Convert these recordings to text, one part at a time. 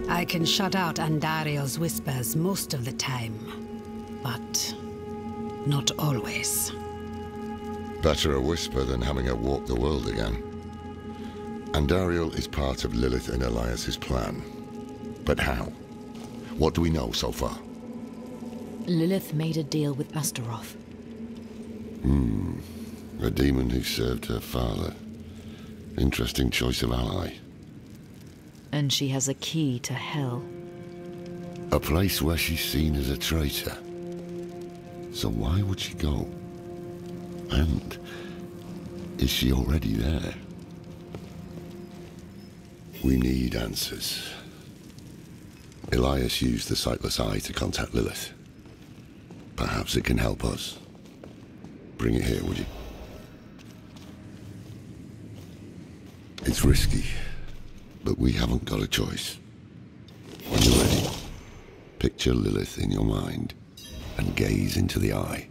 I can shut out Andario's whispers most of the time, but not always. Better a whisper than having her walk the world again. Andariel is part of Lilith and Elias's plan. But how? What do we know so far? Lilith made a deal with Astaroth. A demon who served her father. Interesting choice of ally. And she has a key to Hell. A place where she's seen as a traitor. So why would she go? And is she already there? We need answers. Elias used the Sightless Eye to contact Lilith. Perhaps it can help us. Bring it here, would you? It's risky, but we haven't got a choice. When you're ready, picture Lilith in your mind and gaze into the eye.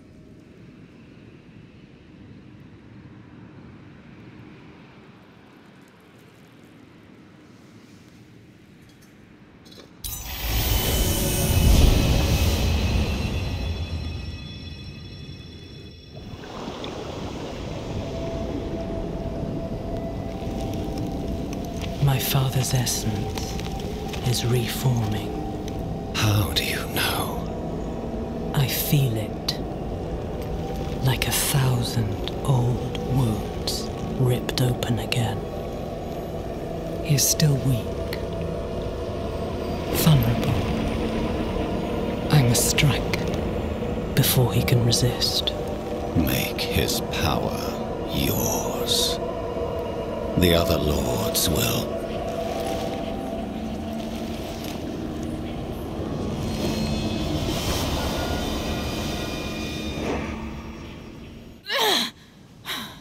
My father's essence is reforming. How do you know? I feel it. Like 1,000 old wounds ripped open again. He is still weak. Vulnerable. I must strike before he can resist. Make his power yours. The other lords will.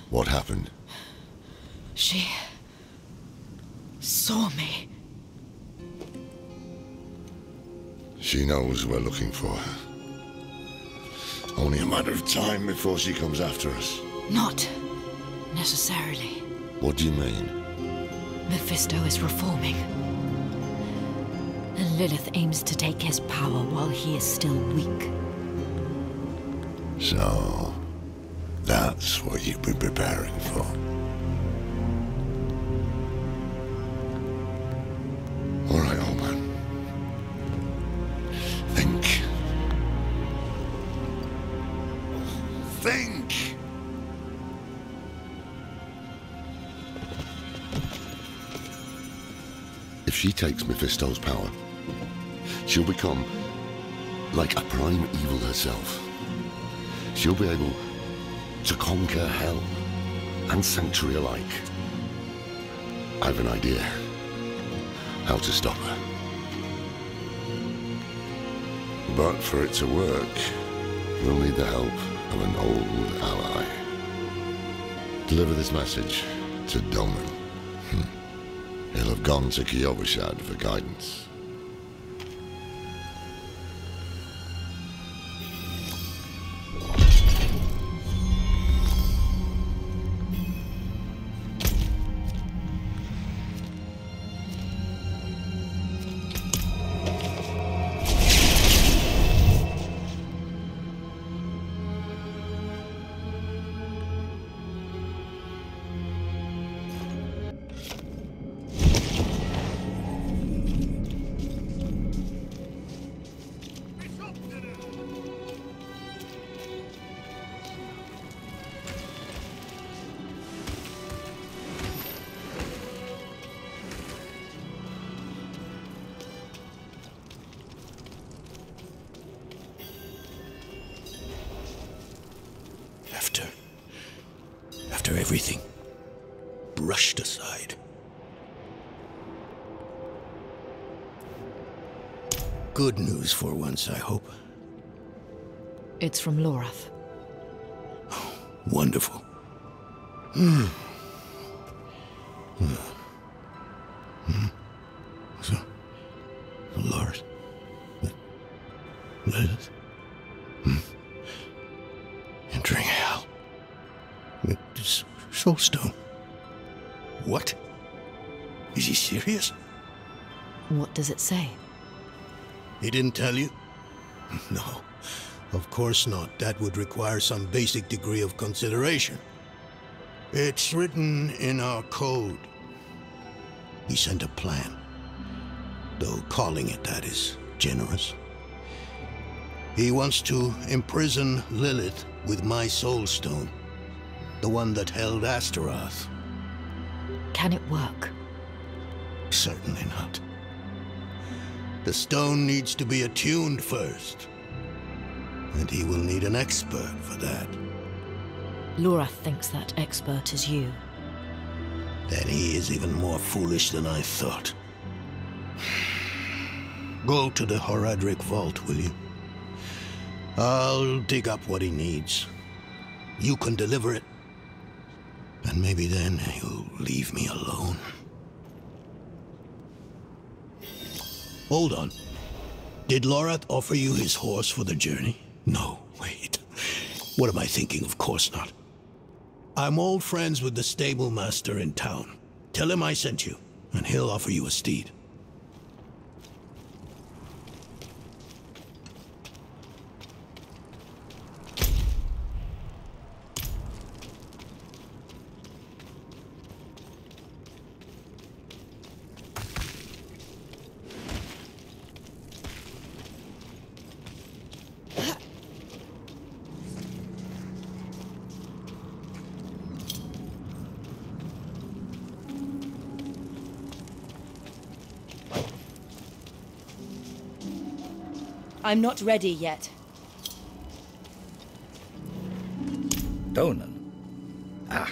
What happened? She saw me. She knows we're looking for her. Only a matter of time before she comes after us. Not necessarily. What do you mean? Mephisto is reforming. And Lilith aims to take his power while he is still weak. So, that's what you've been preparing for. All right, old man. Think. Think! If she takes Mephisto's power, she'll become like a prime evil herself. She'll be able to conquer hell and sanctuary alike. I have an idea how to stop her. But for it to work, we'll need the help of an old ally. Deliver this message to Doman. He'll have gone to Kyovashad for guidance. After everything brushed aside. Good news for once, I hope. It's from Lorath. Oh, wonderful. So, Lorath. Lilith. Entering hell. Soulstone. What? Is he serious? What does it say? He didn't tell you? No, of course not. That would require some basic degree of consideration. It's written in our code. He sent a plan, though calling it that is generous. He wants to imprison Lilith with my soul stone, the one that held Astaroth. Can it work? Certainly not. The stone needs to be attuned first, and he will need an expert for that. Laura thinks that expert is you. Then he is even more foolish than I thought. Go to the Horadric vault, will you? I'll dig up what he needs. You can deliver it, and maybe then he'll leave me alone. Hold on. Did Lorath offer you his horse for the journey? No, wait. What am I thinking? Of course not. I'm old friends with the stable master in town. Tell him I sent you, and he'll offer you a steed. I'm not ready yet. Donan? Ah.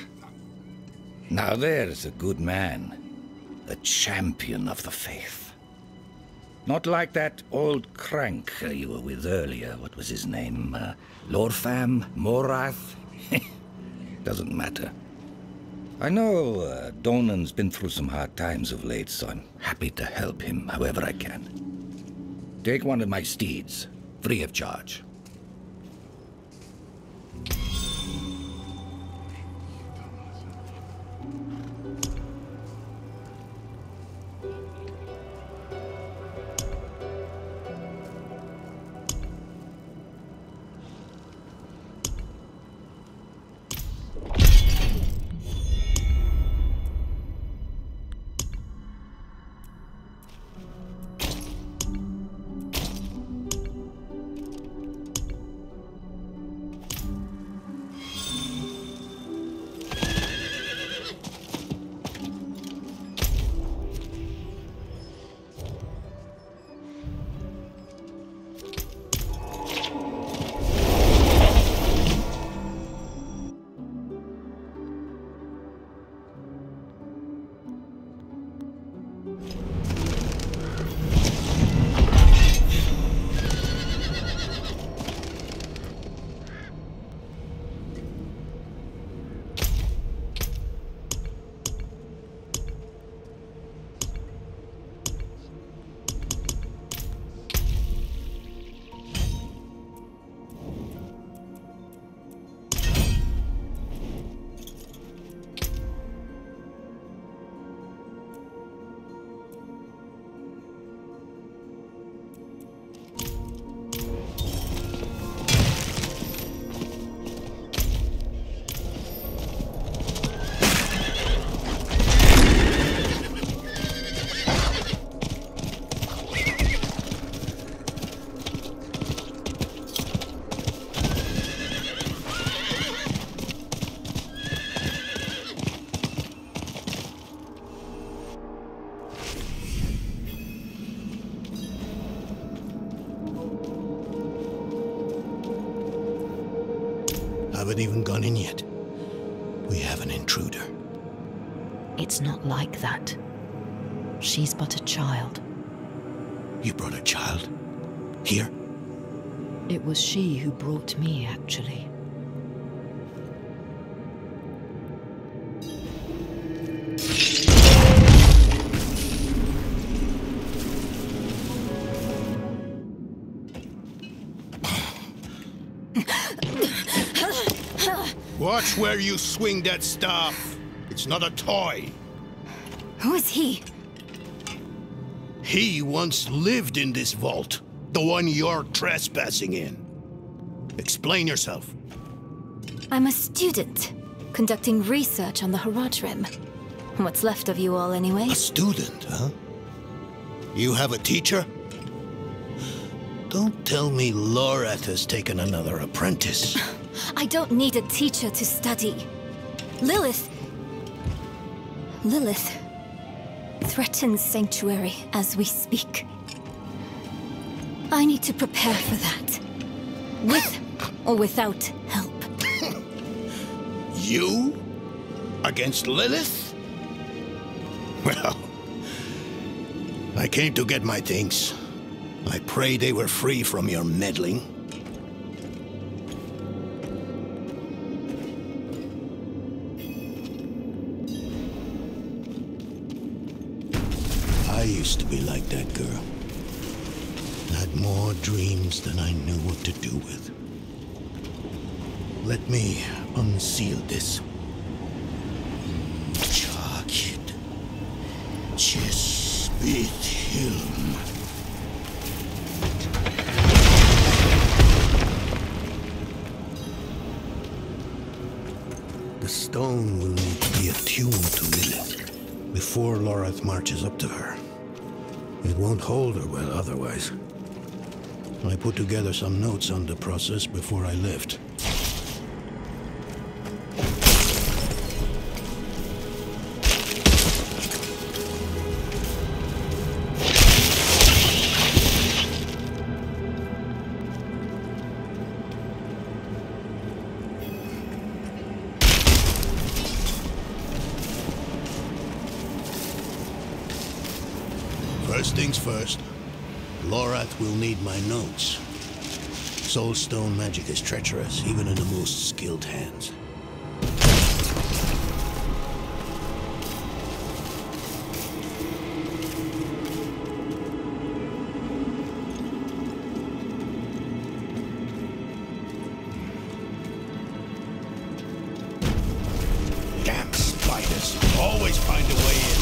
Now there's a good man. A champion of the faith. Not like that old crank you were with earlier. What was his name? Lorfam? Morath? Doesn't matter. I know Donan's been through some hard times of late, so I'm happy to help him however I can. Take one of my steeds, free of charge. Haven't even gone in yet. We have an intruder. It's not like that. She's but a child. You brought a child? Here? It was she who brought me, actually. Watch where you swing that staff. It's not a toy. Who is he? He once lived in this vault, the one you're trespassing in. Explain yourself. I'm a student, conducting research on the Haradrim. What's left of you all, anyway? A student, huh? You have a teacher? Don't tell me Lorath has taken another apprentice. I don't need a teacher to study. Lilith threatens Sanctuary as we speak. I need to prepare for that. With or without help. You? Against Lilith? Well, I came to get my things. I pray they were free from your meddling. I used to be like that girl. Had more dreams than I knew what to do with. Let me unseal this. Charged. Chespit Hilm. The stone will need to be attuned to Lilith before Lorath marches up to her. It won't hold her well otherwise. I put together some notes on the process before I left. First things first, Lorath will need my notes. Soulstone magic is treacherous, even in the most skilled hands. Damn spiders, always find a way in.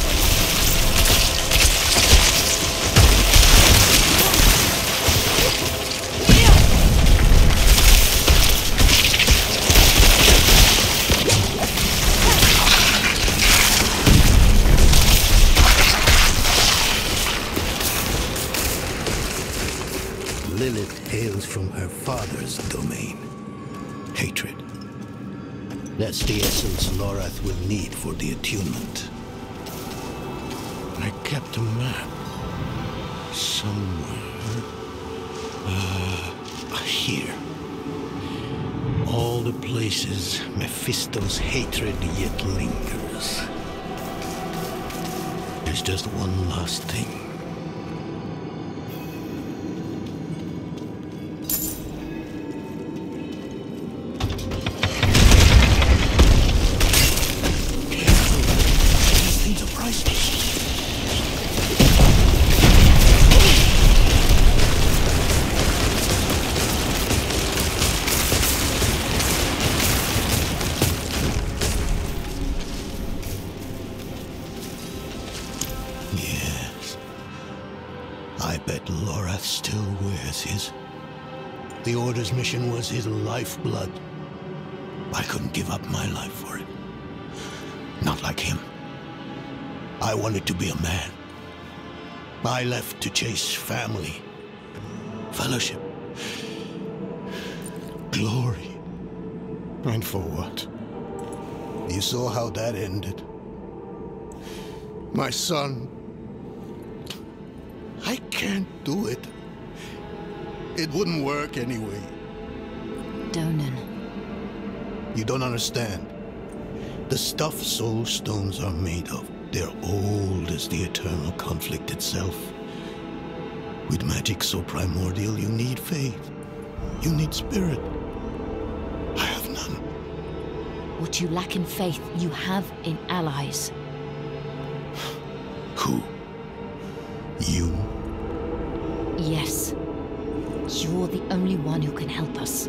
Lilith hails from her father's domain. Hatred. That's the essence Lorath will need for the attunement. I kept a map. Somewhere. Here. All the places Mephisto's hatred yet lingers. There's just one last thing. Yes. I bet Lorath still wears his. The Order's mission was his lifeblood. I couldn't give up my life for it. Not like him. I wanted to be a man. I left to chase family, fellowship, glory. And for what? You saw how that ended. My son. I can't do it. It wouldn't work anyway. Donan. You don't understand. The stuff soul stones are made of, they're old as the eternal conflict itself. With magic so primordial, you need faith. You need spirit. I have none. What you lack in faith, you have in allies. Who? You? Yes. You're the only one who can help us.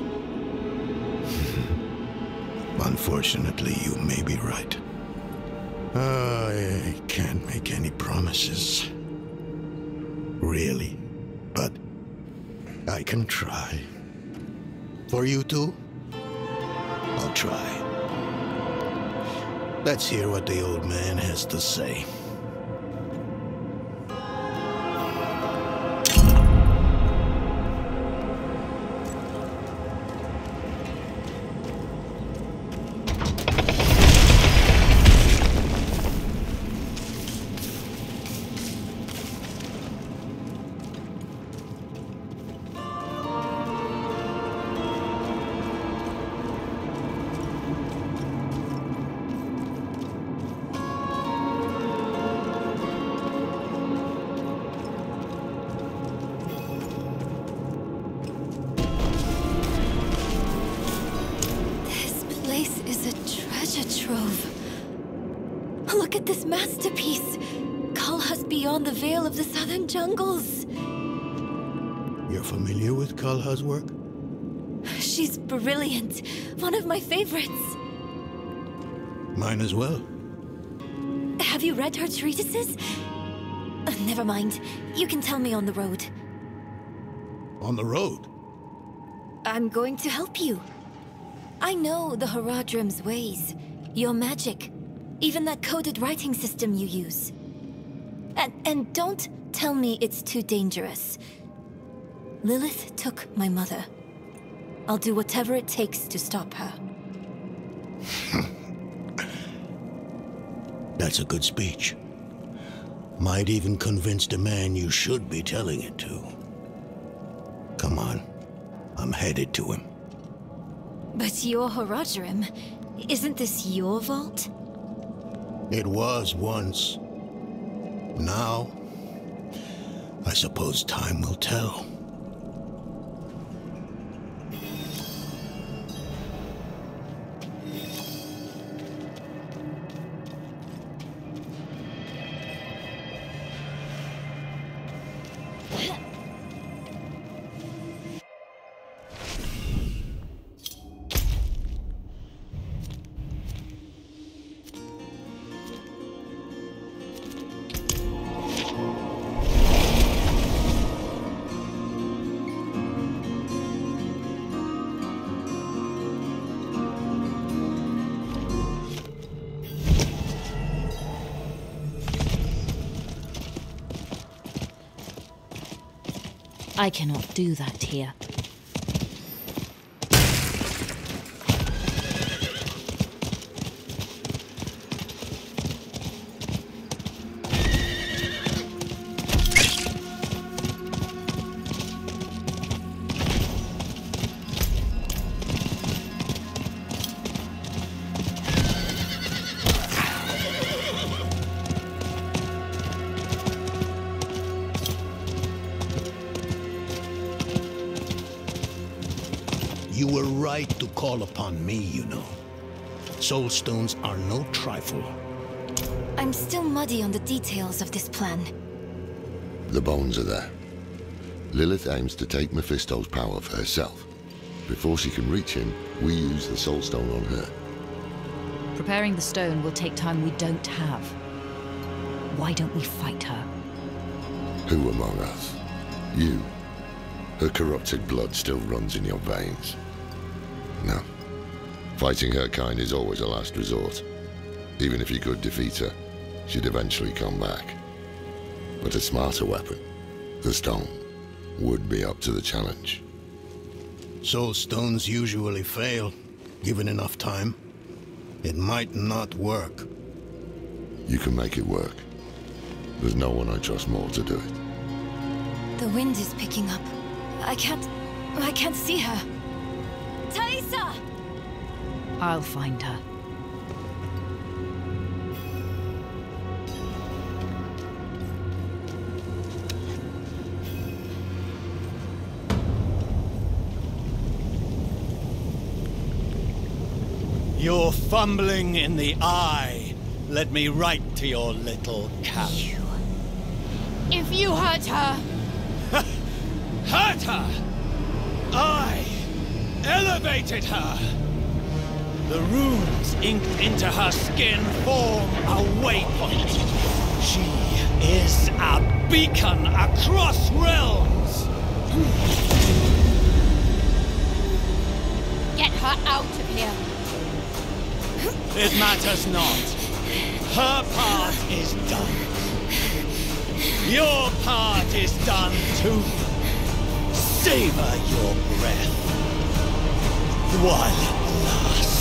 Unfortunately, you may be right. I can't make any promises. really. But I can try. For you two, I'll try. Let's hear what the old man has to say. Look at this masterpiece! Kalha's beyond the veil of the southern jungles. You're familiar with Kalha's work? She's brilliant. One of my favorites. Mine as well. Have you read her treatises? Never mind. You can tell me on the road. On the road? I'm going to help you. I know the Haradrim's ways. Your magic. Even that coded writing system you use. And don't tell me it's too dangerous. Lilith took my mother. I'll do whatever it takes to stop her. That's a good speech. Might even convince the man you should be telling it to. Come on. I'm headed to him. But you're Haradrim. Isn't this your vault? It was once. Now, I suppose time will tell. I cannot do that here. You were right to call upon me, you know. Soul stones are no trifle. I'm still muddy on the details of this plan. The bones are there. Lilith aims to take Mephisto's power for herself. Before she can reach him, we use the soul stone on her. Preparing the stone will take time we don't have. Why don't we fight her? Who among us? You. Her corrupted blood still runs in your veins. No. Fighting her kind is always a last resort. Even if you could defeat her, she'd eventually come back. But a smarter weapon, the stone, would be up to the challenge. Soul stones usually fail, given enough time. It might not work. You can make it work. There's no one I trust more to do it. The wind is picking up. I can't see her. Thaisa! I'll find her. Your fumbling in the eye led me right to your little cap. If you hurt her... Hurt her! I elevated her! The runes inked into her skin form a waypoint. She is a beacon across realms! Get her out of here! It matters not. Her part is done. Your part is done too. Savor your breath while it lasts.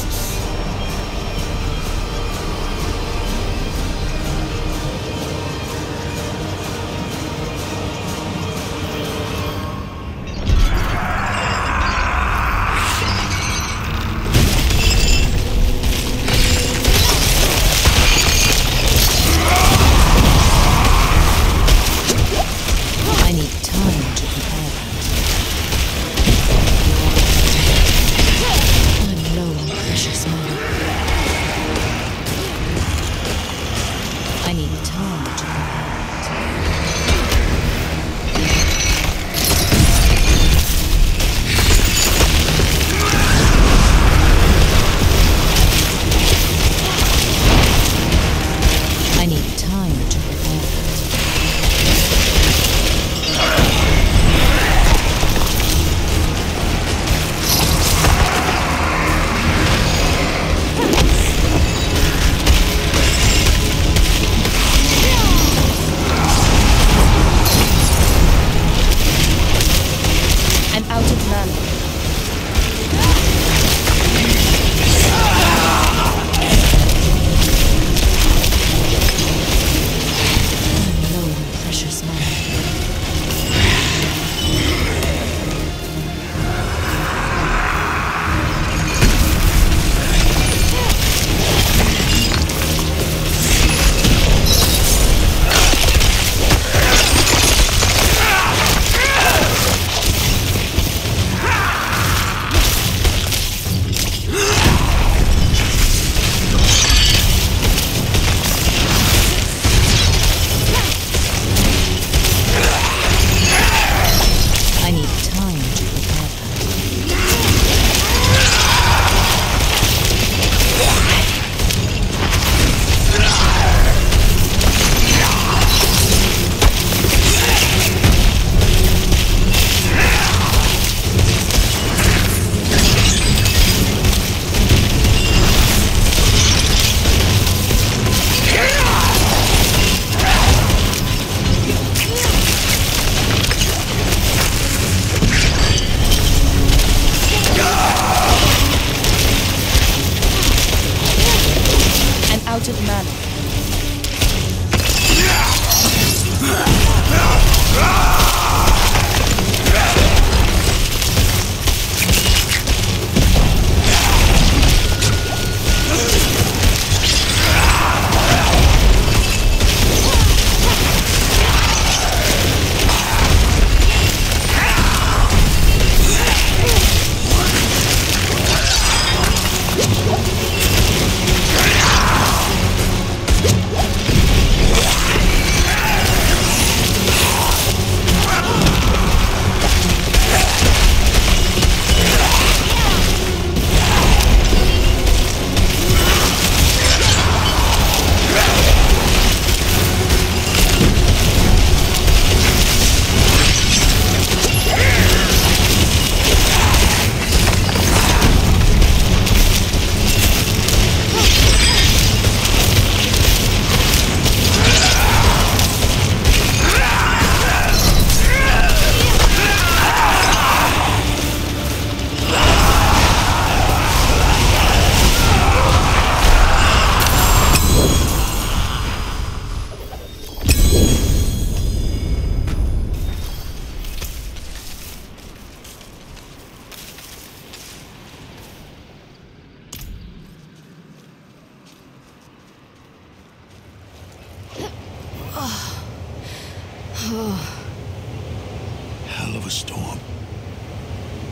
Hell of a storm.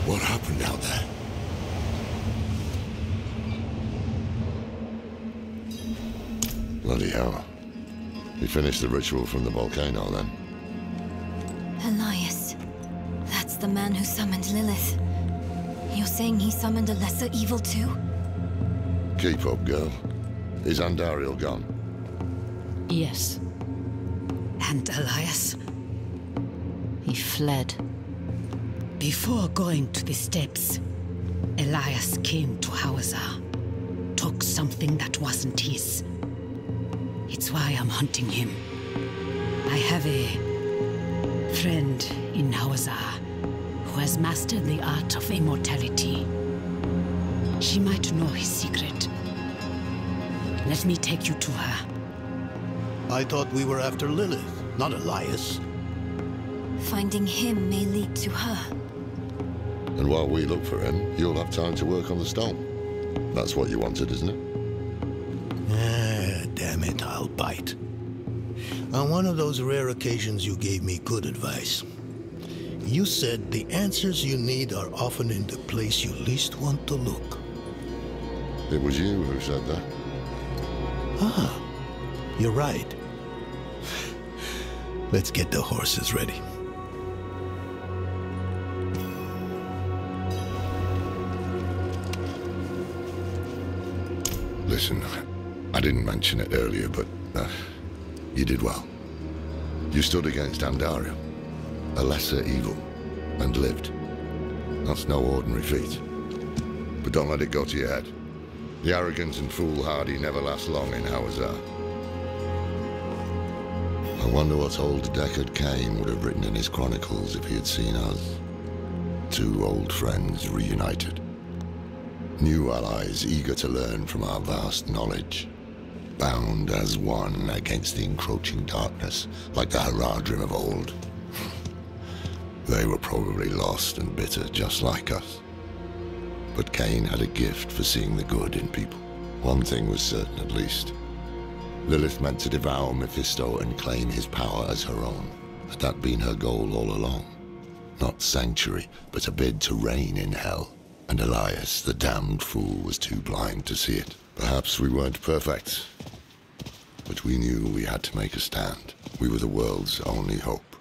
What happened out there? Bloody hell. We finished the ritual from the volcano then. Elias. That's the man who summoned Lilith. You're saying he summoned a lesser evil too? Keep up, girl. Is Andariel gone? Yes. And Elias? He fled. Before going to the steps, Elias came to Hauser, took something that wasn't his. It's why I'm hunting him. I have a friend in Hauser who has mastered the art of immortality. She might know his secret. Let me take you to her. I thought we were after Lilith, not Elias. Finding him may lead to her. And while we look for him, you'll have time to work on the stone. That's what you wanted, isn't it? Damn it, I'll bite. On one of those rare occasions you gave me good advice. You said the answers you need are often in the place you least want to look. It was you who said that. Ah, you're right. Let's get the horses ready. Listen, I didn't mention it earlier, but you did well. You stood against Andariel, a lesser evil, and lived. That's no ordinary feat. But don't let it go to your head. The arrogance and foolhardy never last long in Hauser. I wonder what old Deckard Cain would have written in his chronicles if he had seen us. Two old friends reunited. New allies eager to learn from our vast knowledge. Bound as one against the encroaching darkness, like the Haradrim of old. They were probably lost and bitter, just like us. But Cain had a gift for seeing the good in people. One thing was certain, at least. Lilith meant to devour Mephisto and claim his power as her own. Had that been her goal all along? Not sanctuary, but a bid to reign in hell. And Elias, the damned fool, was too blind to see it. Perhaps we weren't perfect, but we knew we had to make a stand. We were the world's only hope.